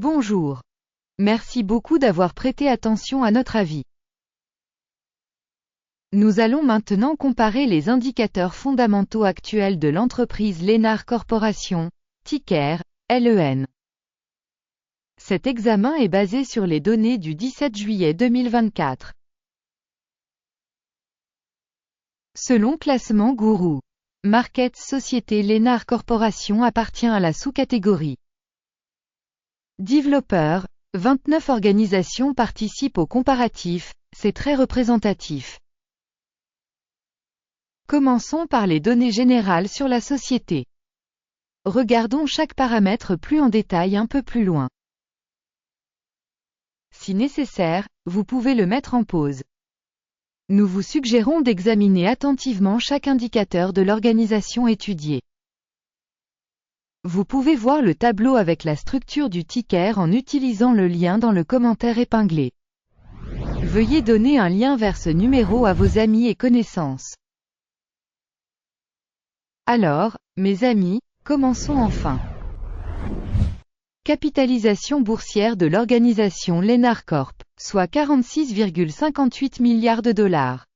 Bonjour. Merci beaucoup d'avoir prêté attention à notre avis. Nous allons maintenant comparer les indicateurs fondamentaux actuels de l'entreprise Lennar Corporation, ticker LEN. Cet examen est basé sur les données du 17 juillet 2024. Selon Classement Gourou Market Société Lennar Corporation appartient à la sous-catégorie Développeurs. 29 organisations participent au comparatif, c'est très représentatif. Commençons par les données générales sur la société. Regardons chaque paramètre plus en détail un peu plus loin. Si nécessaire, vous pouvez le mettre en pause. Nous vous suggérons d'examiner attentivement chaque indicateur de l'organisation étudiée. Vous pouvez voir le tableau avec la structure du ticker en utilisant le lien dans le commentaire épinglé. Veuillez donner un lien vers ce numéro à vos amis et connaissances. Alors, mes amis, commençons enfin. Capitalisation boursière de l'organisation Lennar Corp, soit 46,58 milliards de dollars.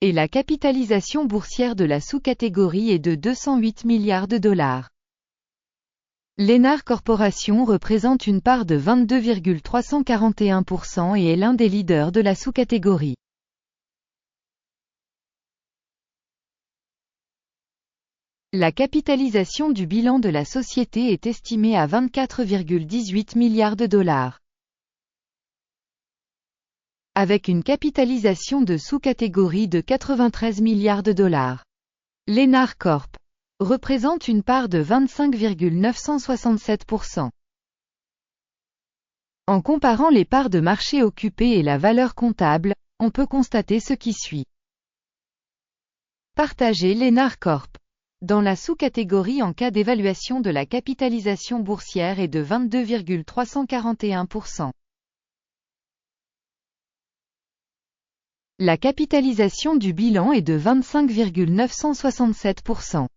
Et la capitalisation boursière de la sous-catégorie est de 208 milliards de dollars. Lennar Corporation représente une part de 22,341% et est l'un des leaders de la sous-catégorie. La capitalisation du bilan de la société est estimée à 24,18 milliards de dollars. Avec une capitalisation de sous-catégorie de 93 milliards de dollars. Lennar Corp. Représente une part de 25,967%. En comparant les parts de marché occupées et la valeur comptable, on peut constater ce qui suit. Partager Lennar Corp. Dans la sous-catégorie en cas d'évaluation de la capitalisation boursière est de 22,341%. La capitalisation du bilan est de 25,967%.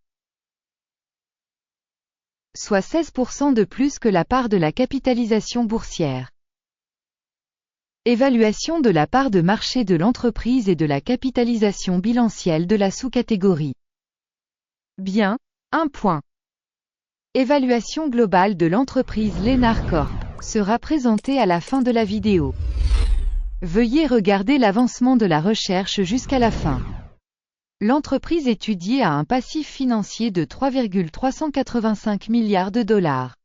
Soit 16% de plus que la part de la capitalisation boursière. Évaluation de la part de marché de l'entreprise et de la capitalisation bilancielle de la sous-catégorie. Bien, 1 point. Évaluation globale de l'entreprise Lennar Corp. Sera présentée à la fin de la vidéo. Veuillez regarder l'avancement de la recherche jusqu'à la fin. L'entreprise étudiée a un passif financier de 3,385 milliards de dollars.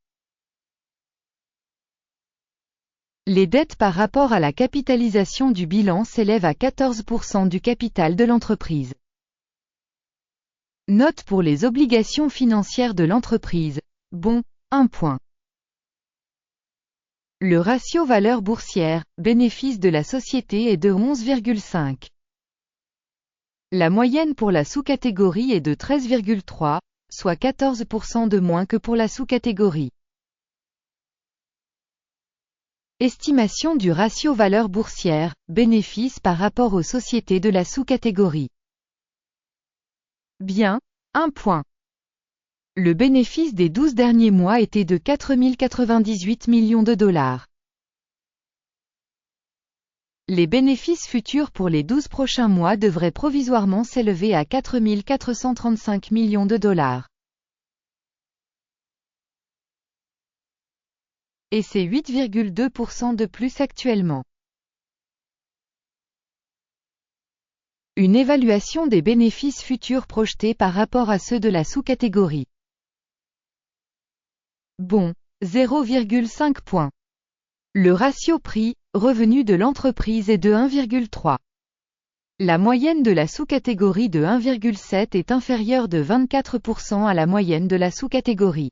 Les dettes par rapport à la capitalisation du bilan s'élèvent à 14% du capital de l'entreprise. Note pour les obligations financières de l'entreprise. Bon, 1 point. Le ratio valeur boursière, bénéfice de la société est de 11,5. La moyenne pour la sous-catégorie est de 13,3, soit 14% de moins que pour la sous-catégorie. Estimation du ratio valeur boursière, bénéfice par rapport aux sociétés de la sous-catégorie. Bien, 1 point. Le bénéfice des 12 derniers mois était de 4 098 millions de dollars. Les bénéfices futurs pour les 12 prochains mois devraient provisoirement s'élever à 4 435 millions de dollars. Et c'est 8,2% de plus actuellement. Une évaluation des bénéfices futurs projetés par rapport à ceux de la sous-catégorie. Bon, 0,5 points. Le ratio prix-revenu de l'entreprise est de 1,3. La moyenne de la sous-catégorie de 1,7 est inférieure de 24% à la moyenne de la sous-catégorie.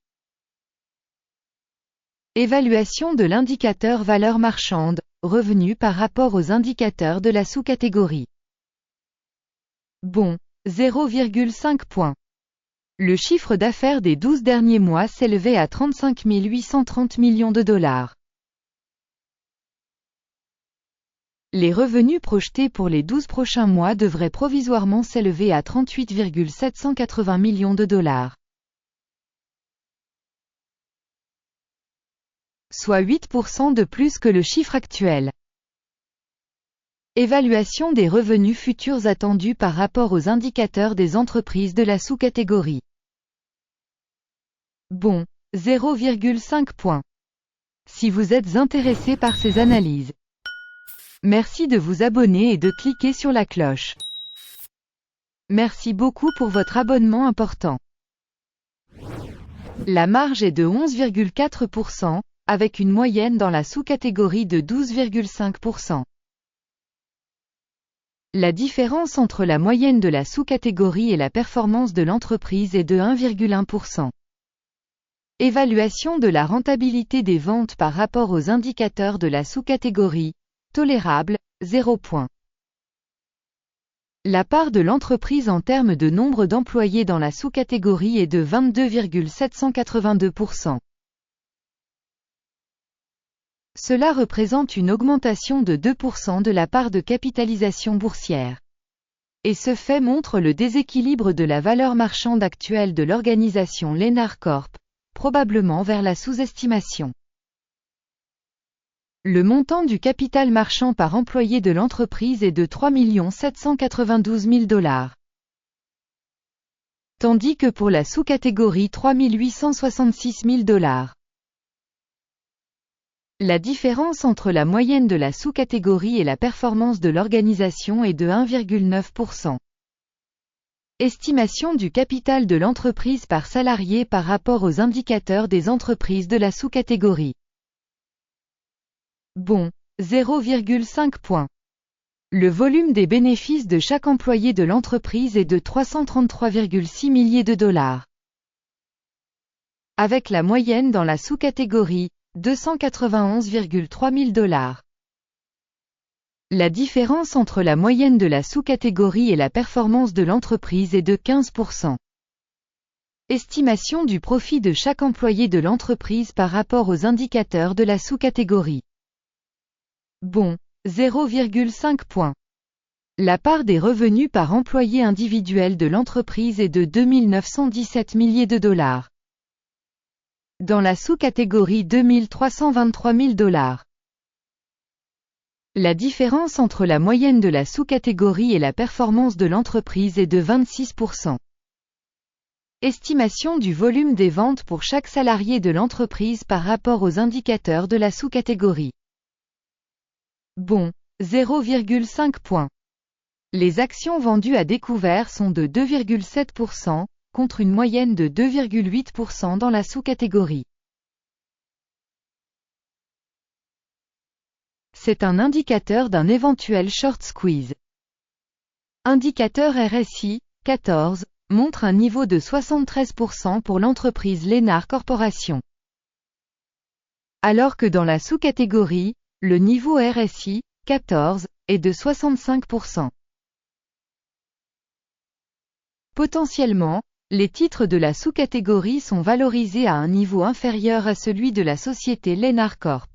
Évaluation de l'indicateur valeur marchande, revenu par rapport aux indicateurs de la sous-catégorie. Bon, 0,5 points. Le chiffre d'affaires des 12 derniers mois s'élevait à 35 830 millions de dollars. Les revenus projetés pour les 12 prochains mois devraient provisoirement s'élever à 38,780 millions de dollars. soit 8% de plus que le chiffre actuel. Évaluation des revenus futurs attendus par rapport aux indicateurs des entreprises de la sous-catégorie. Bon, 0,5 points. Si vous êtes intéressé par ces analyses, merci de vous abonner et de cliquer sur la cloche. Merci beaucoup pour votre abonnement important. La marge est de 11,4%, avec une moyenne dans la sous-catégorie de 12,5%. La différence entre la moyenne de la sous-catégorie et la performance de l'entreprise est de 1,1%. Évaluation de la rentabilité des ventes par rapport aux indicateurs de la sous-catégorie, tolérable, 0 point. La part de l'entreprise en termes de nombre d'employés dans la sous-catégorie est de 22,782%. Cela représente une augmentation de 2% de la part de capitalisation boursière. Et ce fait montre le déséquilibre de la valeur marchande actuelle de l'organisation Lennart Corp, probablement vers la sous-estimation. Le montant du capital marchand par employé de l'entreprise est de 3 792 000 $. Tandis que pour la sous-catégorie 3 866 000 $. La différence entre la moyenne de la sous-catégorie et la performance de l'organisation est de 1,9%. Estimation du capital de l'entreprise par salarié par rapport aux indicateurs des entreprises de la sous-catégorie. Bon, 0,5 points. Le volume des bénéfices de chaque employé de l'entreprise est de 333,6 milliers de $. Avec la moyenne dans la sous-catégorie, 291,3 000 $. La différence entre la moyenne de la sous-catégorie et la performance de l'entreprise est de 15%. Estimation du profit de chaque employé de l'entreprise par rapport aux indicateurs de la sous-catégorie. Bon, 0,5 points. La part des revenus par employé individuel de l'entreprise est de 2 917 milliers de $. Dans la sous-catégorie 2 323 000 $. La différence entre la moyenne de la sous-catégorie et la performance de l'entreprise est de 26%. Estimation du volume des ventes pour chaque salarié de l'entreprise par rapport aux indicateurs de la sous-catégorie. Bon, 0,5 points. Les actions vendues à découvert sont de 2,7%, contre une moyenne de 2,8% dans la sous-catégorie. C'est un indicateur d'un éventuel short squeeze. Indicateur RSI, 14, montre un niveau de 73% pour l'entreprise Lennart Corporation. Alors que dans la sous-catégorie, le niveau RSI, 14, est de 65%. Potentiellement, les titres de la sous-catégorie sont valorisés à un niveau inférieur à celui de la société Lennart Corp.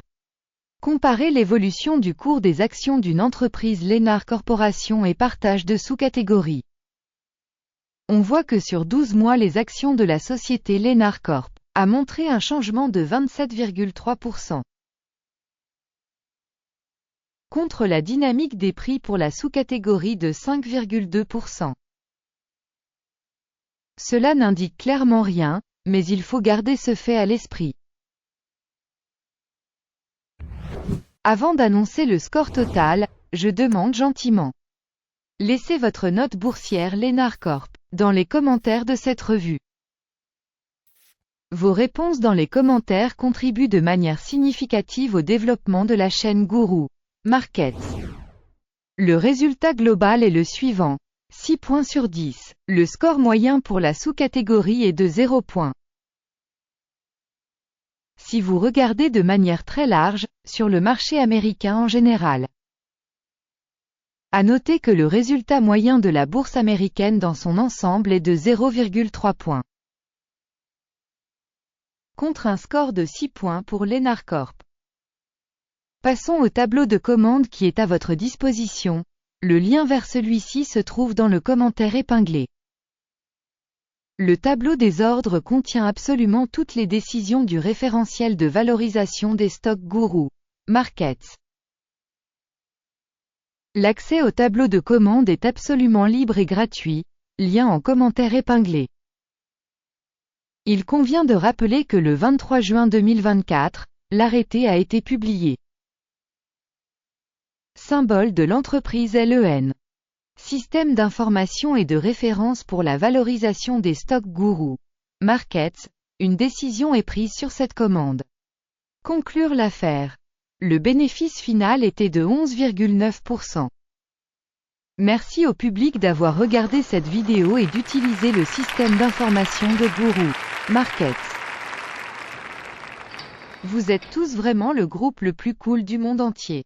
Comparez l'évolution du cours des actions d'une entreprise Lennart Corporation et partage de sous-catégories. On voit que sur 12 mois les actions de la société Lennart Corp a montré un changement de 27,3%. Contre la dynamique des prix pour la sous-catégorie de 5,2%. Cela n'indique clairement rien, mais il faut garder ce fait à l'esprit. Avant d'annoncer le score total, je demande gentiment. Laissez votre note boursière Lennart Corp dans les commentaires de cette revue. Vos réponses dans les commentaires contribuent de manière significative au développement de la chaîne Guru Markets. Le résultat global est le suivant. 6 points sur 10. Le score moyen pour la sous-catégorie est de 0 points. Si vous regardez de manière très large, sur le marché américain en général. À noter que le résultat moyen de la bourse américaine dans son ensemble est de 0,3 points. Contre un score de 6 points pour Lennart Corp. Passons au tableau de commande qui est à votre disposition. Le lien vers celui-ci se trouve dans le commentaire épinglé. Le tableau des ordres contient absolument toutes les décisions du référentiel de valorisation des stocks Guru Markets. L'accès au tableau de commande est absolument libre et gratuit, lien en commentaire épinglé. Il convient de rappeler que le 23 juin 2024, l'arrêté a été publié. Symbole de l'entreprise LEN. Système d'information et de référence pour la valorisation des stocks Guru Markets. Une décision est prise sur cette commande. Conclure l'affaire. Le bénéfice final était de 11,9%. Merci au public d'avoir regardé cette vidéo et d'utiliser le système d'information de Guru Markets. Vous êtes tous vraiment le groupe le plus cool du monde entier.